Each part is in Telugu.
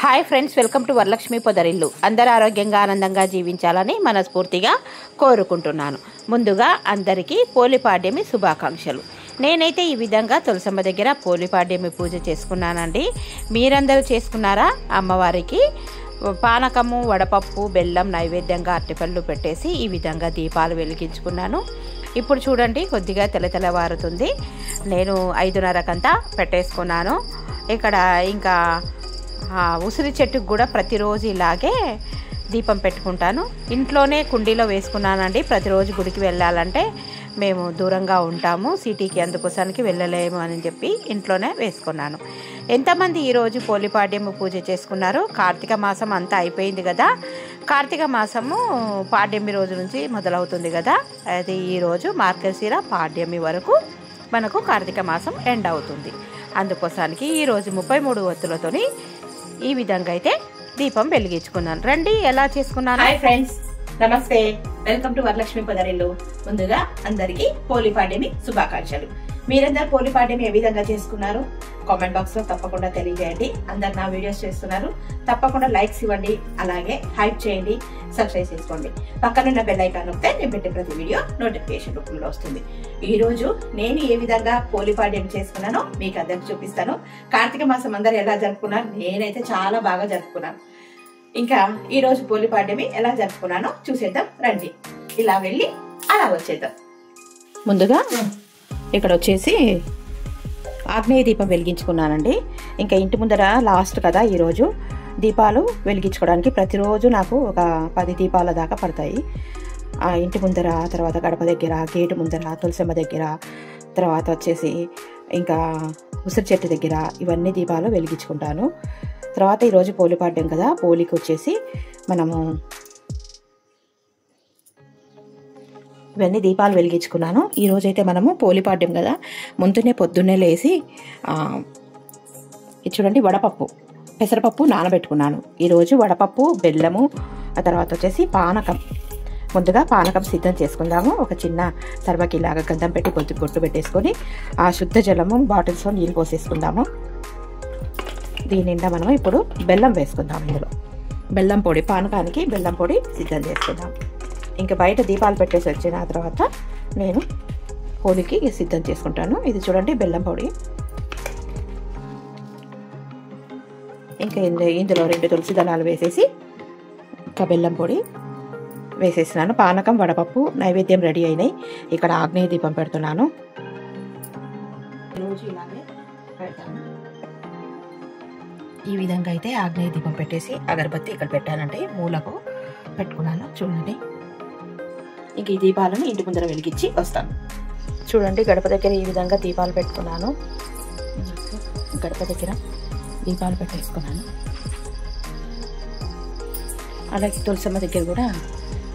Hi friends, welcome to Varalakshmi Podarillu. అందరూ ఆరోగ్యంగా ఆనందంగా జీవించాలని మనస్ఫూర్తిగా కోరుకుంటున్నాను. ముందుగా అందరికీ పోలిపాడ్యమి శుభాకాంక్షలు. నేనైతే ఈ విధంగా తులసమ్మ దగ్గర పోలిపాడ్యమి పూజ చేసుకున్నానండి. మీరందరూ చేసుకున్నారా? అమ్మవారికి పానకము, వడపప్పు, బెల్లం నైవేద్యంగా అరటిపళ్ళు పెట్టేసి ఈ విధంగా దీపాలు వెలిగించుకున్నాను. ఇప్పుడు చూడండి, కొద్దిగా తెల్లవారుతుంది. నేను 5:30కంతా పెట్టేసుకున్నాను. ఇక్కడ ఇంకా ఉసిరి చెట్టుకు కూడా ప్రతిరోజు ఇలాగే దీపం పెట్టుకుంటాను. ఇంట్లోనే కుండీలో వేసుకున్నానండి. ప్రతిరోజు గుడికి వెళ్ళాలంటే మేము దూరంగా ఉంటాము, సిటీకి, అందుకోసానికి వెళ్ళలేము అని చెప్పి ఇంట్లోనే వేసుకున్నాను. ఎంతమంది ఈరోజు పోలిపాడ్యము పూజ చేసుకున్నారు? కార్తీక మాసం అంతా అయిపోయింది కదా. కార్తీక మాసము పాడ్యమి రోజు నుంచి మొదలవుతుంది కదా. అది ఈరోజు మార్గశిర పాడ్యమి వరకు మనకు కార్తీక మాసం ఎండ్ అవుతుంది. అందుకోసానికి ఈరోజు 33 ఒత్తులతోని ఈ విధంగా అయితే దీపం వెలిగించుకున్నాను. రండి ఎలా చేసుకున్నాను. హాయ్ ఫ్రెండ్స్, నమస్తే, వెల్కమ్ టు వరలక్ష్మి పొదరిల్లు. ముందుగా అందరికీ పోలిపాడ్యమి శుభాకాంక్షలు. మీరందరూ పోలిపాడ్యమి ఏ విధంగా చేసుకున్నారు కామెంట్ బాక్స్ లో తప్పకుండా తెలియజేయండి. అందరు నా వీడియోస్ చేస్తున్నారు, తప్పకుండా లైక్స్ ఇవ్వండి, అలాగే హైప్ చేయండి, సబ్స్క్రైబ్ చేసుకోండి. పక్కనున్న బెల్ ఐకాన్ నొక్కితే నేను పెట్టే ప్రతి వీడియో నోటిఫికేషన్ రూపంలో వస్తుంది. ఈ రోజు నేను ఏ విధంగా పోలిపాడ్యం చేసుకున్నానో మీకు అందరికి చూపిస్తాను. కార్తీక మాసం అందరు ఎలా జరుపుకున్నారు? నేనైతే చాలా బాగా జరుపుకున్నాను. ఇంకా ఈ రోజు పోలిపాడ్యమి ఎలా జరుపుకున్నానో చూసేద్దాం రండి. ఇలా వెళ్ళి అలా వచ్చేద్దాం. ముందుగా ఇక్కడ వచ్చేసి ఆగ్నేయ దీపం వెలిగించుకున్నానండి. ఇంకా ఇంటి ముందర లాస్ట్ కదా ఈరోజు దీపాలు వెలిగించుకోవడానికి. ప్రతిరోజు నాకు ఒక 10 దీపాల దాకా పడతాయి. ఆ ఇంటి ముందర, తర్వాత గడప దగ్గర, గేటు ముందర, తులసమ్మ దగ్గర, తర్వాత వచ్చేసి ఇంకా ఉసిరి చెట్టు దగ్గర, ఇవన్నీ దీపాలు వెలిగించుకుంటాను. తర్వాత ఈరోజు పోలిపాడ్యం కదా, పోలికి వచ్చేసి మనము ఇవన్నీ దీపాలు వెలిగించుకున్నాను. ఈరోజైతే మనము పోలిపాడ్యం కదా, పొద్దున్నే లేచి ఇది చూడండి, వడపప్పు, పెసరపప్పు నానబెట్టుకున్నాను. ఈరోజు వడపప్పు, బెల్లము, ఆ తర్వాత వచ్చేసి పానకం. ముందుగా పానకం సిద్ధం చేసుకుందాము. ఒక చిన్న సర్వకిలాగా గంధం పెట్టి బొట్టు పెట్టేసుకొని ఆ శుద్ధ జలము బాటిల్స్లో నీళ్ళు పోసేసుకుందాము. దీని నిండా మనం ఇప్పుడు బెల్లం వేసుకుందాం. ఇందులో బెల్లం పొడి, పానకానికి బెల్లం పొడి సిద్ధం చేసుకుందాం. ఇంకా బయట దీపాలు పెట్టేసి వచ్చిన తర్వాత నేను హోలీకి సిద్ధం చేసుకుంటాను. ఇది చూడండి, బెల్లం పొడి. ఇంకా ఇందులో 2 తులసి దళాలు వేసేసి ఇంకా బెల్లం పొడి వేసేసినాను. పానకం, వడపప్పు నైవేద్యం రెడీ అయినాయి. ఇక్కడ ఆగ్నేయ దీపం పెడుతున్నాను. రోజు ఇలాగే పెడతాను. ఈ విధంగా అయితే ఆగ్నేయ దీపం పెట్టేసి అగరబత్తి ఇక్కడ పెట్టానంటే మూలకు పెట్టుకున్నాను. చూడండి, ఇంక ఈ దీపాలను ఇంటి ముందర వెలిగించి వస్తాను. చూడండి, గడప దగ్గర ఈ విధంగా దీపాలు పెట్టుకున్నాను. గడప దగ్గర దీపాలు పెట్టేసుకున్నాను. అలాగే తులసమ్మ దగ్గర కూడా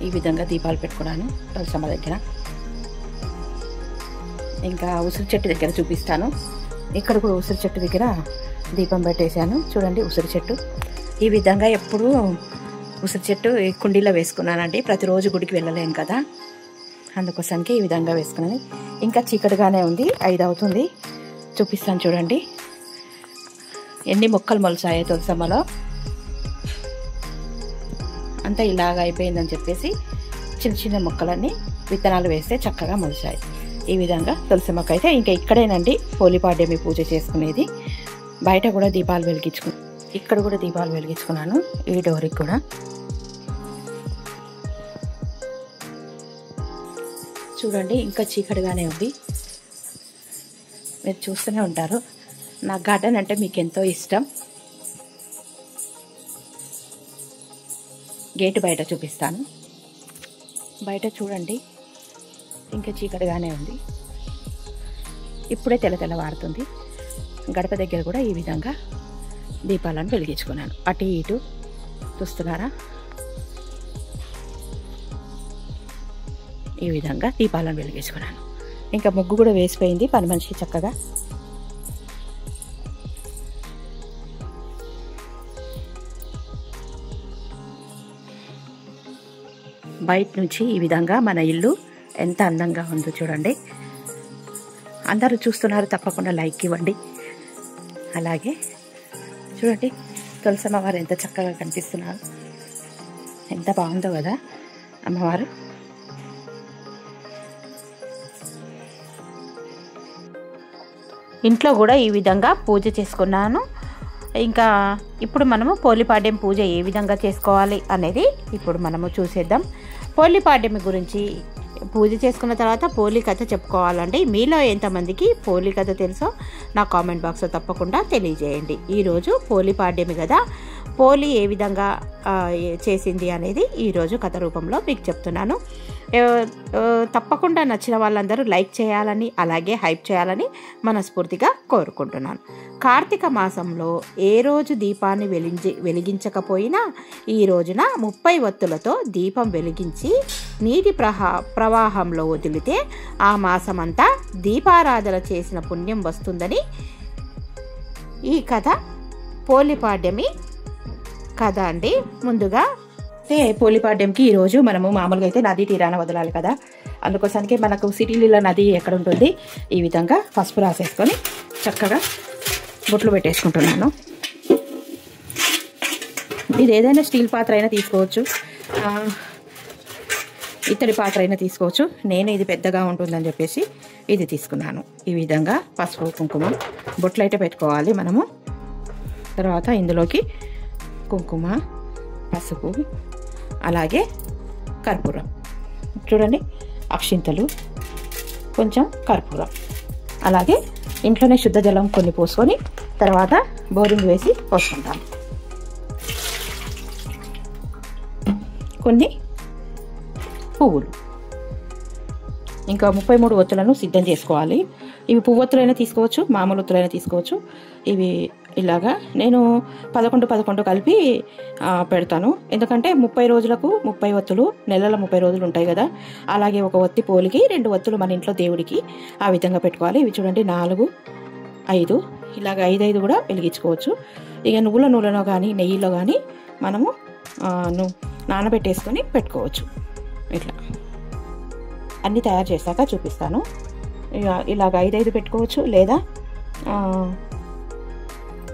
ఈ విధంగా దీపాలు పెట్టుకున్నాను. తులసమ్మ దగ్గర ఇంకా ఉసిరి చెట్టు దగ్గర చూపిస్తాను. ఇక్కడ కూడా ఉసిరి చెట్టు దగ్గర దీపం పెట్టేశాను. చూడండి, ఉసిరి చెట్టు ఈ విధంగా ఎప్పుడు ఉసిరి చెట్టు కుండీలో వేసుకున్నానండి. ప్రతిరోజు గుడికి వెళ్ళలేను కదా, అందుకోసానికి ఈ విధంగా వేసుకున్నాను. ఇంకా చీకటిగానే ఉంది, 5 అవుతుంది. చూపిస్తాను చూడండి ఎన్ని మొక్కలు మొలిచాయో తులసమ్మలో. అంతా ఇలాగ అయిపోయిందని చెప్పేసి చిన్న చిన్న మొక్కలన్నీ విత్తనాలు వేస్తే చక్కగా మొలిచాయి. ఈ విధంగా తులసమ్మకు అయితే ఇంకా ఇక్కడేనండి పోలిపాడ్యమి పూజ చేసుకునేది. బయట కూడా దీపాలు వెలిగించుకున్నాను, ఇక్కడ కూడా దీపాలు వెలిగించుకున్నాను. ఈ డోరికి కూడా చూడండి, ఇంకా చీకటిగానే ఉంది. మీరు చూస్తూనే ఉంటారు. నా గార్డెన్ అంటే మీకు ఎంతో ఇష్టం. గేటు బయట చూపిస్తాను. బయట చూడండి, ఇంకా చీకటిగానే ఉంది. ఇప్పుడే తెల్లవారుతుంది. గడప దగ్గర కూడా ఈ విధంగా దీపాలను వెలిగించుకున్నాను. అటు ఇటు చూస్తున్నారా? ఈ విధంగా దీపాలను వెలిగించుకున్నాను. ఇంకా ముగ్గు కూడా వేసిపోయింది పని మనిషి చక్కగా. బయట నుంచి ఈ విధంగా మన ఇల్లు ఎంత అందంగా ఉందో చూడండి. అందరూ చూస్తున్నారు, తప్పకుండా లైక్ ఇవ్వండి. అలాగే చూడండి, తులసమ్మ వారు ఎంత చక్కగా కనిపిస్తున్నారు, ఎంత బాగుందో కదా అమ్మవారు. ఇంట్లో కూడా ఈ విధంగా పూజ చేసుకున్నాను. ఇంకా ఇప్పుడు మనము పోలిపాడ్యం పూజ ఏ విధంగా చేసుకోవాలి అనేది ఇప్పుడు మనము చూసేద్దాం. పోలిపాడ్యం గురించి పూజ చేసుకున్న తర్వాత పోలి కథ చెప్పుకోవాలండి. మీలో ఎంతమందికి పోలి కథ తెలుసో నా కామెంట్ బాక్స్లో తప్పకుండా తెలియజేయండి. ఈరోజు పోలిపాడ్యమి కదా, పోలి ఏ విధంగా చేసింది అనేది ఈరోజు కథ రూపంలో మీకు చెప్తున్నాను. తప్పకుండా నచ్చిన వాళ్ళందరూ లైక్ చేయాలని, అలాగే హైప్ చేయాలని మనస్ఫూర్తిగా కోరుకుంటున్నాను. కార్తీక మాసంలో ఏ రోజు దీపాన్ని వెలిగించకపోయినా ఈ రోజున 30 ఒత్తులతో దీపం వెలిగించి నీటి ప్రవాహంలో వదిలితే ఆ మాసమంతా దీపారాధన చేసిన పుణ్యం వస్తుందని ఈ కథ పోలిపాడ్యమి కథ అండి. ముందుగా పోలిపాడ్యంకి ఈరోజు మనము మామూలుగా అయితే నది తీరాన వదలాలి కదా, అందుకోసానికి మనకు సిటీలలో నది ఎక్కడ ఉంటుంది, ఈ విధంగా పసుపు రాసేసుకొని చక్కగా బొట్లు పెట్టేసుకుంటున్నాను. ఇది ఏదైనా స్టీల్ పాత్ర అయినా తీసుకోవచ్చు, ఇత్తడి పాత్ర అయినా తీసుకోవచ్చు. నేను ఇది పెద్దగా ఉంటుందని చెప్పేసి ఇది తీసుకున్నాను. ఈ విధంగా పసుపు కుంకుమ బొట్లు అయితే పెట్టుకోవాలి మనము. తర్వాత ఇందులోకి కుంకుమ, పసుపు, అలాగే కర్పూరం, చూడండి అక్షింతలు, కొంచెం కర్పూరం, అలాగే ఇంట్లోనే శుద్ధ జలం కొన్ని పోసుకొని తర్వాత బోరింగ్ వేసి పోసుకుంటాం. కొన్ని పువ్వులు, ఇంకా 33 ఒత్తులను సిద్ధం చేసుకోవాలి. ఇవి పువ్వొత్తులైనా తీసుకోవచ్చు, మామూలు ఒత్తులైనా తీసుకోవచ్చు. ఇవి ఇలాగా నేను 11 కలిపి పెడతాను. ఎందుకంటే 30 రోజులకు 30 ఒత్తులు, నెలల 30 రోజులు ఉంటాయి కదా. అలాగే ఒక ఒత్తి పోలికి 2 ఒత్తులు మన ఇంట్లో దేవుడికి ఆ విధంగా పెట్టుకోవాలి. ఇవి చూడండి 4, 5 ఇలాగ 5 కూడా వెలిగించుకోవచ్చు. ఇక నువ్వుల నూనెలో కానీ నెయ్యిలో కానీ మనము నానబెట్టేసుకొని పెట్టుకోవచ్చు. ఇట్లా అన్నీ తయారు చేశాక చూపిస్తాను. ఇలాగ 5 పెట్టుకోవచ్చు, లేదా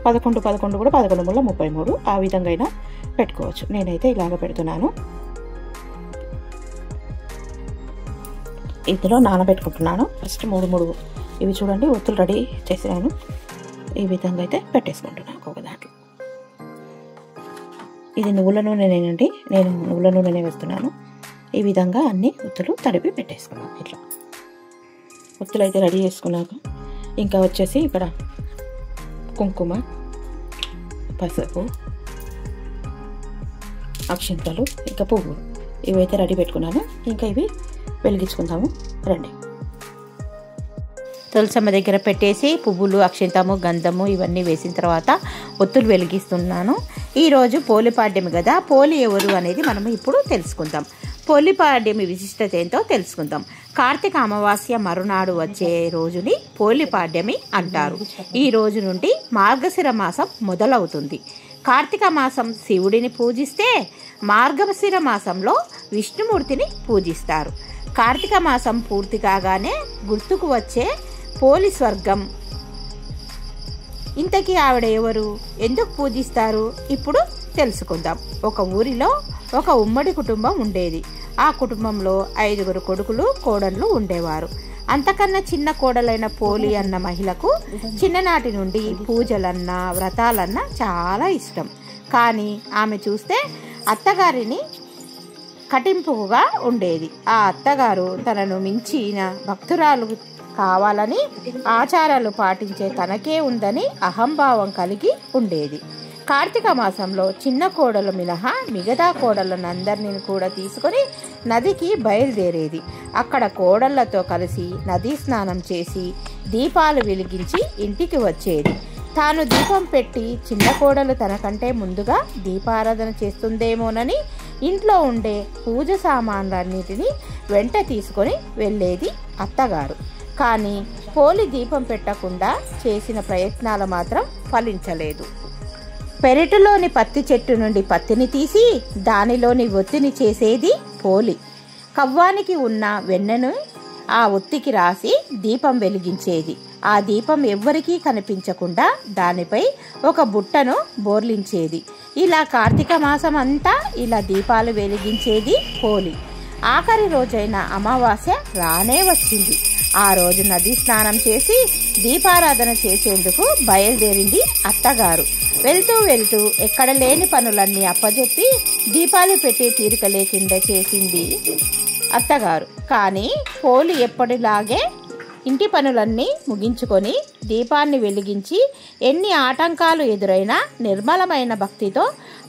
11 కూడా 11 ముళ్ళ 33 ఆ విధంగా అయినా పెట్టుకోవచ్చు. నేనైతే ఇలాగ పెడుతున్నాను. ఇందులో నానబెట్టుకుంటున్నాను. ఫస్ట్ 3 ఇవి చూడండి ఒత్తులు రెడీ చేసినాను. ఈ విధంగా అయితే పెట్టేసుకుంటున్నాను ఒక దాంట్లో. ఇది నువ్వుల నూనెనేనండి, నేను నువ్వుల నూనెనే వేస్తున్నాను. ఈ విధంగా అన్ని ఒత్తులు తడిపి పెట్టేసుకున్నాను. ఇట్లా ఒత్తులు అయితే రెడీ చేసుకున్నాక ఇంకా వచ్చేసి ఇక్కడ కుంకుమ, పసుపు, అక్షింతలు, ఇంకా పువ్వులు ఇవైతే రెడీ పెట్టుకున్నాను. ఇంకా ఇవి వెలిగించుకుందాము రండి. తులసమ్మ దగ్గర పెట్టేసి పువ్వులు, అక్షింతము, గంధము ఇవన్నీ వేసిన తర్వాత ఒత్తులు వెలిగిస్తున్నాను. ఈరోజు పోలిపాడ్యమి కదా, పోలి ఎవరు అనేది మనం ఇప్పుడు తెలుసుకుందాం. పోలిపాడ్యమి విశిష్టత ఏంటో తెలుసుకుందాం. కార్తీక అమావాస్య మరునాడు వచ్చే రోజుని పోలిపాడ్యమి అంటారు. ఈ రోజు నుండి మార్గశిర మాసం మొదలవుతుంది. కార్తీక మాసం శివుడిని పూజిస్తే మార్గశిర మాసంలో విష్ణుమూర్తిని పూజిస్తారు. కార్తీక మాసం పూర్తి కాగానే గుర్తుకు వచ్చే పోలి స్వర్గం. ఇంతకీ ఆవిడ ఎవరు, ఎందుకు పూజిస్తారు ఇప్పుడు తెలుసుకుందాం. ఒక ఊరిలో ఒక ఉమ్మడి కుటుంబం ఉండేది. ఆ కుటుంబంలో 5 కొడుకులు, కోడళ్ళు ఉండేవారు. అంతకన్నా చిన్న కోడలైన పోలి అన్న మహిళకు చిన్ననాటి నుండి పూజలన్నా వ్రతాలన్నా చాలా ఇష్టం. కానీ ఆమె చూస్తే అత్తగారిని కటింపుగా ఉండేది. ఆ అత్తగారు తనను మించిన భక్తురాలు కావాలని, ఆచారాలు పాటించే తనకే ఉందని అహంభావం కలిగి ఉండేది. కార్తీక మాసంలో చిన్న కోడలు మినహా మిగతా కోడళ్ళనందరినీ కూడా తీసుకొని నదికి బయలుదేరేది. అక్కడ కోడళ్లతో కలిసి నదీ స్నానం చేసి దీపాలు వెలిగించి ఇంటికి వచ్చేది. తాను దీపం పెట్టి చిన్న కోడలు తనకంటే ముందుగా దీపారాధన చేస్తుందేమోనని ఇంట్లో ఉండే పూజ సామాన్లన్నిటినీ వెంట తీసుకొని వెళ్ళేది అత్తగారు. కానీ పోలి దీపం పెట్టకుండా చేసిన ప్రయత్నాలు మాత్రం ఫలించలేదు. పెరటిలోని పత్తి చెట్టు నుండి పత్తిని తీసి దానిలోని ఒత్తిని చేసేది పోలి. కవ్వానికి ఉన్న వెన్నను ఆ ఒత్తికి రాసి దీపం వెలిగించేది. ఆ దీపం ఎవ్వరికీ కనిపించకుండా దానిపై ఒక బుట్టను బోర్లించేది. ఇలా కార్తీక మాసం అంతా ఇలా దీపాలు వెలిగించేది పోలి. ఆఖరి రోజైన అమావాస్య రానే వచ్చింది. ఆ రోజు నది స్నానం చేసి దీపారాధన చేసేందుకు బయలుదేరింది అత్తగారు. వెళ్తూ వెళ్తూ ఎక్కడ లేని పనులన్నీ అప్పజెప్పి దీపాలు పెట్టి తీరిక లేకుండా చేసింది అత్తగారు. కానీ పోలి ఎప్పటిలాగే ఇంటి పనులన్నీ ముగించుకొని దీపాన్ని వెలిగించి ఎన్ని ఆటంకాలు ఎదురైనా నిర్మలమైన భక్తితో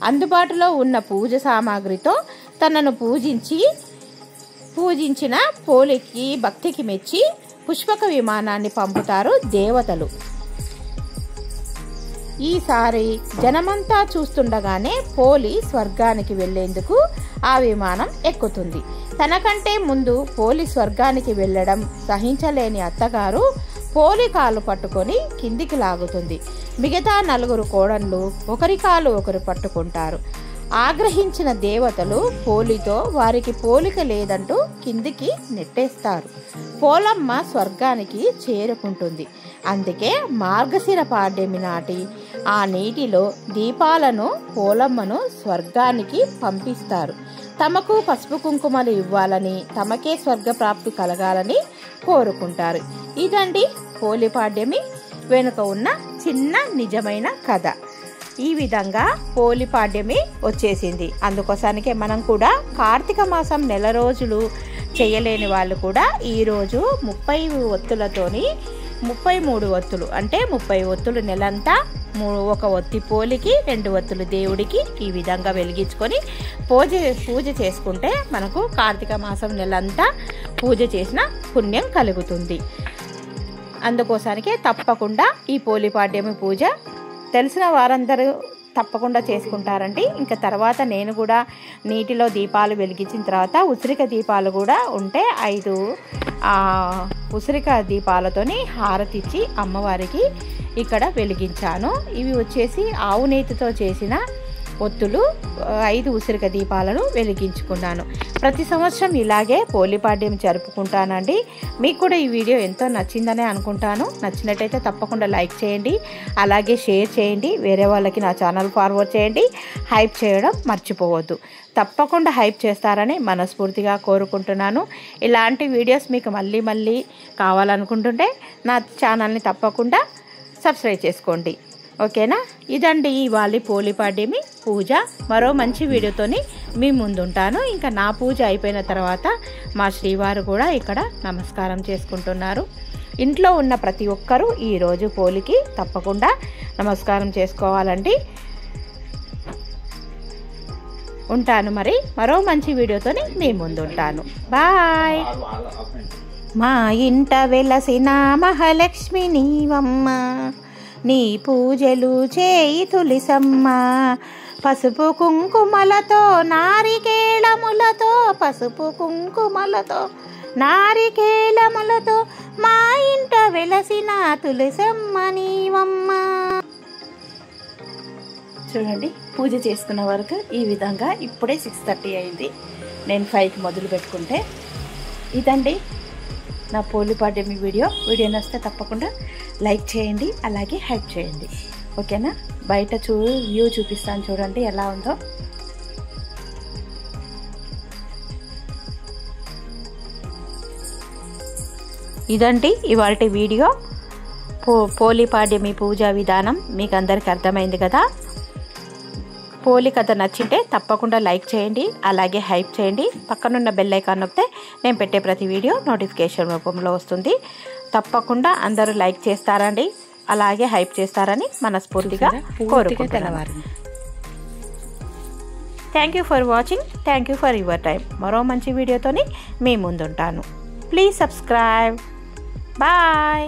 అందుబాటులో ఉన్న పూజ సామాగ్రితో తనను పూజించిన పోలికి భక్తికి మెచ్చి పుష్పక విమానాన్ని పంపుతారు దేవతలు. ఈసారి జనమంతా చూస్తుండగానే పోలి స్వర్గానికి వెళ్లేందుకు ఆ విమానం ఎక్కుతుంది. తనకంటే ముందు పోలి స్వర్గానికి వెళ్ళడం సహించలేని అత్తగారు పోలి కాలు పట్టుకొని కిందికి లాగుతుంది. మిగతా 4 కోడళ్ళు ఒకరి కాలు ఒకరు పట్టుకుంటారు. ఆగ్రహించిన దేవతలు పోలితో వారికి పోలిక లేదంటూ కిందికి నెట్టేస్తారు. పోలమ్మ స్వర్గానికి చేరుకుంటుంది. అందుకే మార్గశిర పాడ్యమి నాటి ఆ నీటిలో దీపాలను పోలమ్మను స్వర్గానికి పంపిస్తారు. తమకు పసుపు కుంకుమలు ఇవ్వాలని, తమకే స్వర్గప్రాప్తి కలగాలని కోరుకుంటారు. ఇదండి పోలి పాడ్యమి వెనుక ఉన్న చిన్న నిజమైన కథ. ఈ విధంగా పోలి పాడ్యమి వచ్చేసింది. అందుకోసానికే మనం కూడా కార్తీక మాసం నెల రోజులు చేయలేని వాళ్ళు కూడా ఈరోజు 30 ఒత్తులతోని 33 ఒత్తులు అంటే 30 ఒత్తులు నెలంతా, 1 ఒత్తి పోలికి, 2 ఒత్తులు దేవుడికి ఈ విధంగా వెలిగించుకొని పూజ చేసుకుంటే మనకు కార్తీక మాసం నెలంతా పూజ చేసిన పుణ్యం కలుగుతుంది. అందుకోసానికే తప్పకుండా ఈ పోలి పాడ్యమి పూజ తెలిసిన వారందరూ తప్పకుండా చేసుకుంటారండి. ఇంకా తర్వాత నేను కూడా నీటిలో దీపాలు వెలిగించిన తర్వాత ఉసిరిక దీపాలు కూడా ఉంటే 5 ఉసిరిక దీపాలతోని హారతిచ్చి అమ్మవారికి ఇక్కడ వెలిగించాను. ఇవి వచ్చేసి ఆవు నేతితో చేసిన ఒత్తులు. 5 ఉసిరిక దీపాలను వెలిగించుకున్నాను. ప్రతి సంవత్సరం ఇలాగే పోలి పాడ్యమి జరుపుకుంటానండి. మీకు కూడా ఈ వీడియో ఎంతో నచ్చిందనే అనుకుంటాను. నచ్చినట్టయితే తప్పకుండా లైక్ చేయండి, అలాగే షేర్ చేయండి, వేరే వాళ్ళకి నా ఛానల్ ఫార్వర్డ్ చేయండి. హైప్ చేయడం మర్చిపోవద్దు. తప్పకుండా హైప్ చేస్తారని మనస్ఫూర్తిగా కోరుకుంటున్నాను. ఇలాంటి వీడియోస్ మీకు మళ్ళీ కావాలనుకుంటుంటే నా ఛానల్ని తప్పకుండా సబ్స్క్రైబ్ చేసుకోండి. ఓకేనా? ఇదండి ఇవాళ పోలి పాడ్యమి పూజ. మరో మంచి వీడియోతోని మీ ముందుంటాను. ఇంకా నా పూజ అయిపోయిన తర్వాత మా శ్రీవారు కూడా ఇక్కడ నమస్కారం చేసుకుంటున్నారు. ఇంట్లో ఉన్న ప్రతి ఒక్కరూ ఈరోజు పోలికి తప్పకుండా నమస్కారం చేసుకోవాలండి. ఉంటాను మరి. మరో మంచి వీడియోతోని మీ ముందుంటాను. బాయ్. మా ఇంట వెలసిన మహాలక్ష్మి నీవమ్మ, నీ పూజలు చేయి తులిసమ్మ. పసుపు కుంకుమలతో నారికేళములతో, పసుపు కుంకుమలతో నారికేళములతో మా ఇంట వెలసిన తులిసమ్మ నీవమ్మ. చూడండి పూజ చేసుకున్న వరకు ఈ విధంగా. ఇప్పుడే 6:30 అయింది. నేను 5కి మొదలు పెట్టుకుంటే. ఇదండి నా పోలి పాడ్యమి వీడియో నచ్చితే తప్పకుండా లైక్ చేయండి, అలాగే హైప్ చేయండి. ఓకేనా? బయట వ్యూ చూపిస్తాను చూడండి ఎలా ఉందో. ఇదండి ఇవాల్టి వీడియో. పోలి పాడ్యమి పూజా విధానం మీకు అందరికీ అర్థమైంది కదా. పోలి కథ నచ్చింటే తప్పకుండా లైక్ చేయండి, అలాగే హైప్ చేయండి. పక్కనున్న బెల్ ఐకాన్ నొక్కితే నేను పెట్టే ప్రతి వీడియో నోటిఫికేషన్ రూపంలో వస్తుంది. తప్పకుండా అందరూ లైక్ చేస్తారండి, అలాగే హైప్ చేస్తారని మనస్ఫూర్తిగా కోరుకుంటున్నాను. Thank you for watching. Thank you for your time. మరో మంచి వీడియోతోని మీ ముందుంటాను. Please subscribe. బాయ్.